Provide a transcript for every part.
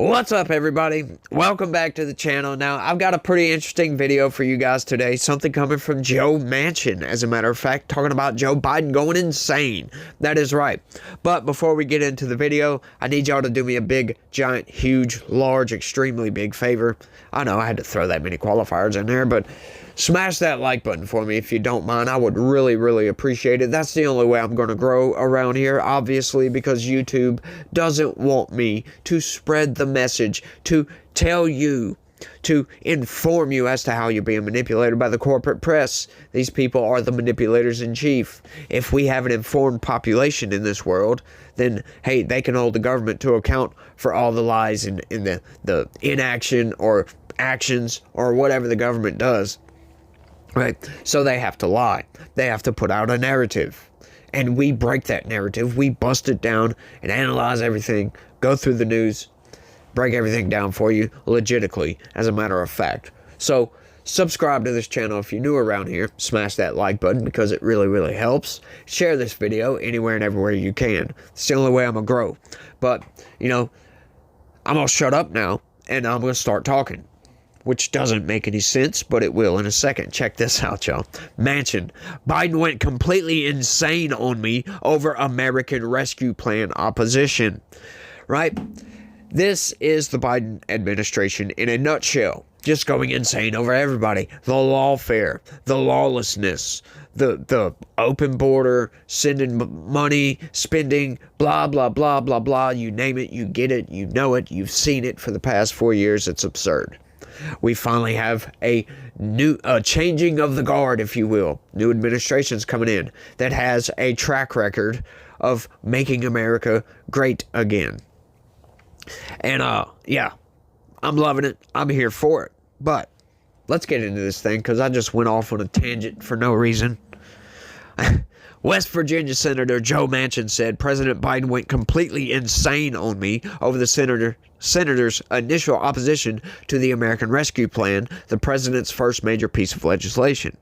What's up, everybody? Welcome back to the channel. Now, I've got a pretty interesting video for you guys today. Something coming from Joe Manchin, as a matter of fact, talking about Joe Biden going insane. That is right. But before we get into the video, I need y'all to do me a big, giant, huge, large, extremely big favor. I know I had to throw that many qualifiers in there, but smash that like button for me if you don't mind. I would really appreciate it. That's the only way I'm going to grow around here, obviously, because YouTube doesn't want me to spread the message, to tell you, to inform you as to how you're being manipulated by the corporate press. These people are the manipulators in chief. If we have an informed population in this world, then, hey, they can hold the government to account for all the lies and the inaction or actions or whatever the government does. Right? So they have to lie. They have to put out a narrative. And we break that narrative. We bust it down and analyze everything, go through the news, break everything down for you legitimately, as a matter of fact. So subscribe to this channel if you're new around here. Smash that like button because it really helps. Share this video anywhere and everywhere you can. It's the only way I'm going to grow. But, you know, I'm going to shut up now and I'm going to start talking. Which doesn't make any sense, but it will in a second. Check this out, y'all. Manchin. Biden went completely insane on me over American Rescue Plan opposition. Right? This is the Biden administration in a nutshell. Just going insane over everybody. The lawfare, the lawlessness, the open border, sending money, spending, blah, blah, blah, blah, blah. You name it, you get it, you know it, you've seen it for the past 4 years. It's absurd. We finally have a new changing of the guard, if you will. New administration's coming in that has a track record of making America great again. And yeah, I'm loving it. I'm here for it. But let's get into this thing because I just went off on a tangent for no reason. West Virginia Senator Joe Manchin said President Biden went completely insane on me over the senator's initial opposition to the American Rescue Plan, the president's first major piece of legislation.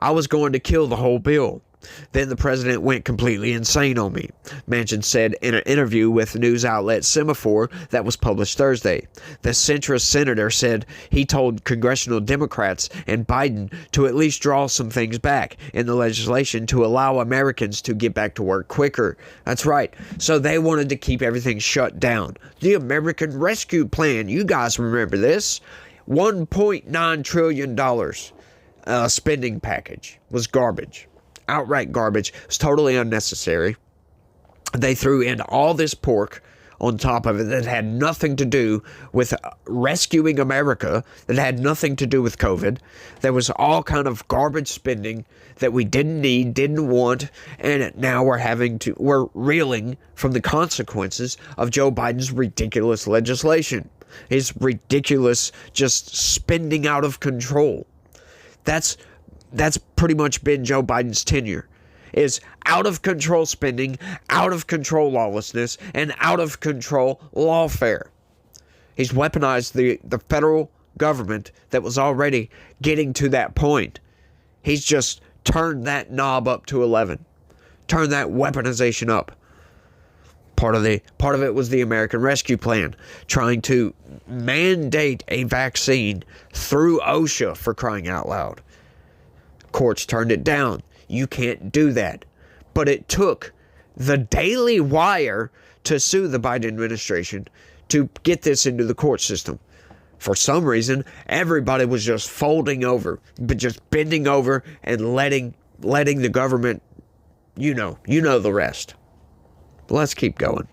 I was going to kill the whole bill. Then the president went completely insane on me, Manchin said in an interview with news outlet Semaphore that was published Thursday. The centrist senator said he told congressional Democrats and Biden to at least draw some things back in the legislation to allow Americans to get back to work quicker. That's right. So they wanted to keep everything shut down. The American Rescue Plan, you guys remember this? $1.9 trillion spending package was garbage. Outright garbage. It was totally unnecessary. They threw in all this pork on top of it that had nothing to do with rescuing America, that had nothing to do with COVID. There was all kind of garbage spending that we didn't need, didn't want, and now we're reeling from the consequences of Joe Biden's ridiculous legislation. His ridiculous just spending out of control. That's pretty much been Joe Biden's tenure, is out of control spending, out of control lawlessness, and out of control lawfare. He's weaponized the federal government that was already getting to that point. He's just turned that knob up to 11. Turned that weaponization up. Part of it was the American Rescue Plan, trying to mandate a vaccine through OSHA, for crying out loud. Courts turned it down. You can't do that. But it took the Daily Wire to sue the Biden administration to get this into the court system. For some reason, everybody was just folding over, but just bending over and letting the government, you know the rest. Let's keep going.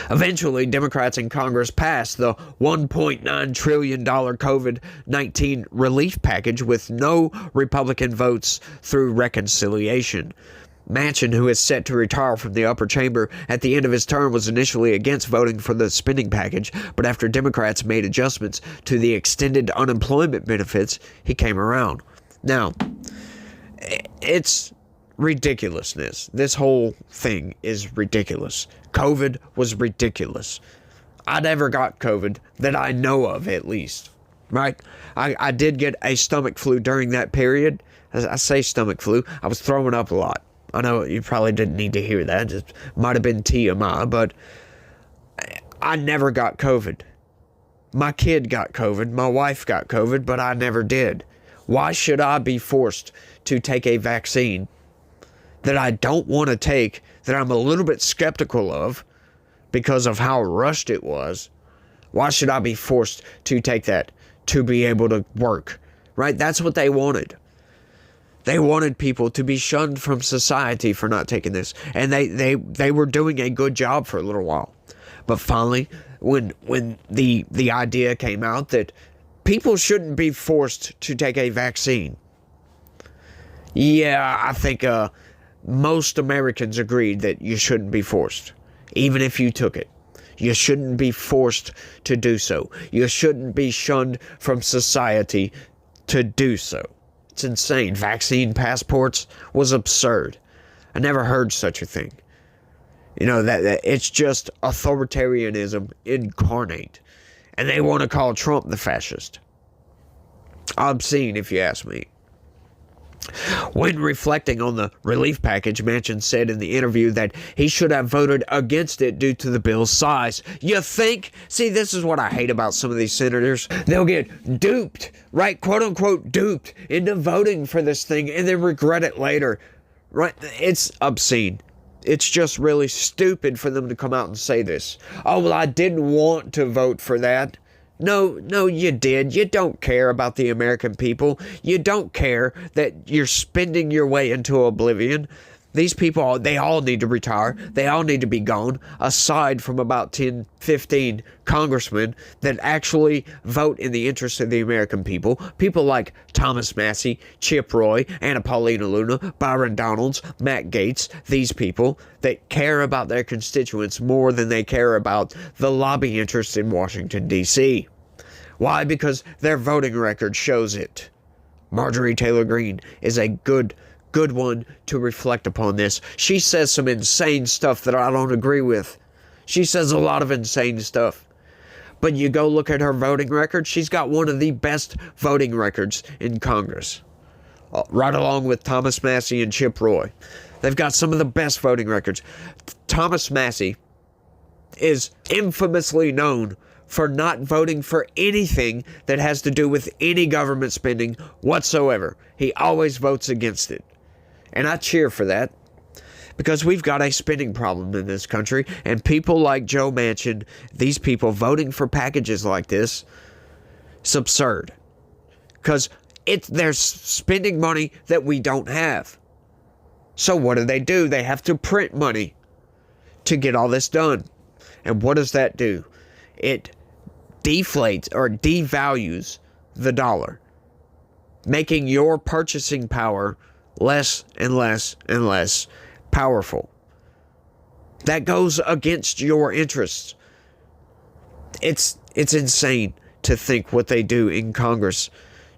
Eventually, Democrats in Congress passed the $1.9 trillion COVID-19 relief package with no Republican votes through reconciliation. Manchin, who is set to retire from the upper chamber at the end of his term, was initially against voting for the spending package, but after Democrats made adjustments to the extended unemployment benefits, he came around. Now, it's ridiculousness. This whole thing is ridiculous. COVID was ridiculous. I never got COVID that I know of, at least. Right? I did get a stomach flu during that period. As I say stomach flu, I was throwing up a lot. I know you probably didn't need to hear that. It might have been TMI, but I never got COVID. My kid got COVID. My wife got COVID, but I never did. Why should I be forced to take a vaccine that I don't want to take, that I'm a little bit skeptical of because of how rushed it was? Why should I be forced to take that to be able to work? Right? That's what they wanted. They wanted people to be shunned from society for not taking this. And they were doing a good job for a little while. But finally, when the idea came out that people shouldn't be forced to take a vaccine, yeah, I think most Americans agreed that you shouldn't be forced, even if you took it. You shouldn't be forced to do so. You shouldn't be shunned from society to do so. It's insane. Vaccine passports was absurd. I never heard such a thing. You know, that it's just authoritarianism incarnate. And they want to call Trump the fascist. Obscene, if you ask me. When reflecting on the relief package, Manchin said in the interview that he should have voted against it due to the bill's size. You think? See, this is what I hate about some of these senators. They'll get duped, right? Quote unquote duped into voting for this thing and then regret it later. Right? It's obscene. It's just really stupid for them to come out and say this. Oh, well, I didn't want to vote for that. No, you did. You don't care about the American people. You don't care that you're spending your way into oblivion. These people, they all need to retire. They all need to be gone, aside from about 10, 15 congressmen that actually vote in the interest of the American people. People like Thomas Massie, Chip Roy, Anna Paulina Luna, Byron Donalds, Matt Gaetz, these people that care about their constituents more than they care about the lobby interests in Washington, D.C. Why? Because their voting record shows it. Marjorie Taylor Greene is a good one to reflect upon this. She says some insane stuff that I don't agree with. She says a lot of insane stuff. But you go look at her voting record, she's got one of the best voting records in Congress. Right along with Thomas Massie and Chip Roy. They've got some of the best voting records. Thomas Massie is infamously known for not voting for anything that has to do with any government spending whatsoever. He always votes against it. And I cheer for that, because we've got a spending problem in this country, and people like Joe Manchin, these people voting for packages like this, it's absurd. Because they're spending money that we don't have. So what do? They have to print money to get all this done. And what does that do? It deflates or devalues the dollar, making your purchasing power less and less and less powerful. That goes against your interests. It's insane to think what they do in Congress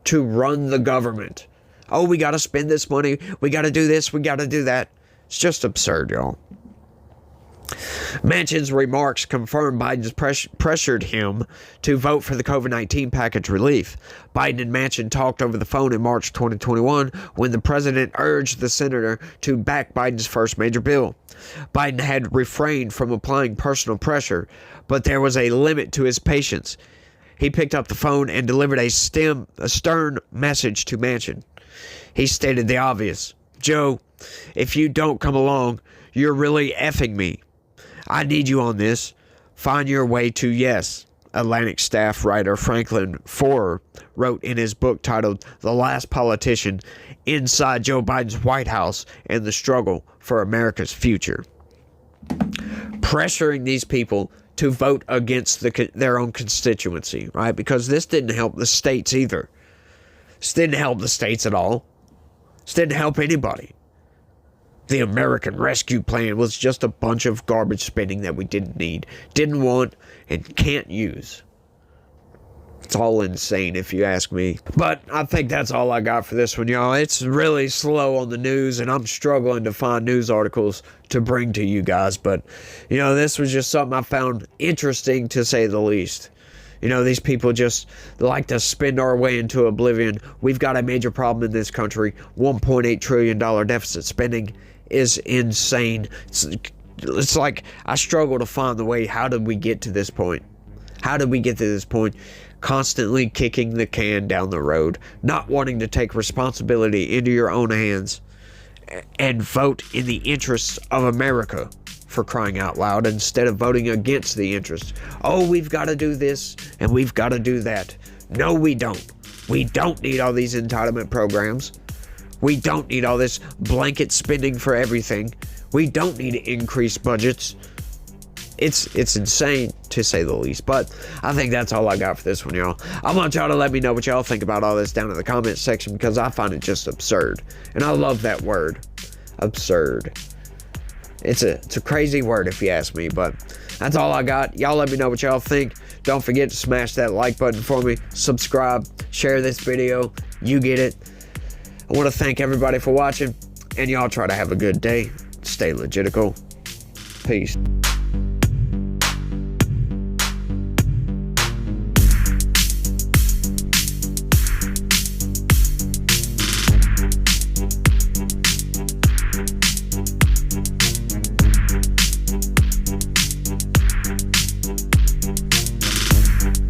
to run the government. Oh, we got to spend this money. We got to do this. We got to do that. It's just absurd, y'all. Manchin's remarks confirmed Biden's pressured him to vote for the COVID-19 package relief. Biden and Manchin talked over the phone in March 2021 when the president urged the senator to back Biden's first major bill. Biden had refrained from applying personal pressure, but there was a limit to his patience. He picked up the phone and delivered a stern message to Manchin. He stated the obvious. Joe, if you don't come along, you're really effing me. I need you on this. Find your way to yes, Atlantic staff writer Franklin Foer wrote in his book titled The Last Politician, Inside Joe Biden's White House and the Struggle for America's Future. Pressuring these people to vote against their own constituency, right? Because this didn't help the states either. This didn't help the states at all. This didn't help anybody. The American Rescue Plan was just a bunch of garbage spending that we didn't need, didn't want, and can't use. It's all insane if you ask me. But I think that's all I got for this one, y'all. It's really slow on the news, and I'm struggling to find news articles to bring to you guys. But, you know, this was just something I found interesting, to say the least. You know, these people just like to spend our way into oblivion. We've got a major problem in this country. $1.8 trillion deficit spending is insane. It's It's like I struggle to find the way. How did we get to this point? How did we get to this point? Constantly kicking the can down the road, not wanting to take responsibility into your own hands and vote in the interests of America, for crying out loud, instead of voting against the interests. Oh, we've got to do this and we've got to do that. No, we don't. We don't need all these entitlement programs. We don't need all this blanket spending for everything. We don't need increased budgets. It's insane, to say the least. But I think that's all I got for this one, y'all. I want y'all to let me know what y'all think about all this down in the comment section, because I find it just absurd. And I love that word. Absurd. It's a crazy word, if you ask me. But that's all I got. Y'all let me know what y'all think. Don't forget to smash that like button for me. Subscribe. Share this video. You get it. I want to thank everybody for watching. And y'all try to have a good day. Stay legitical. Peace.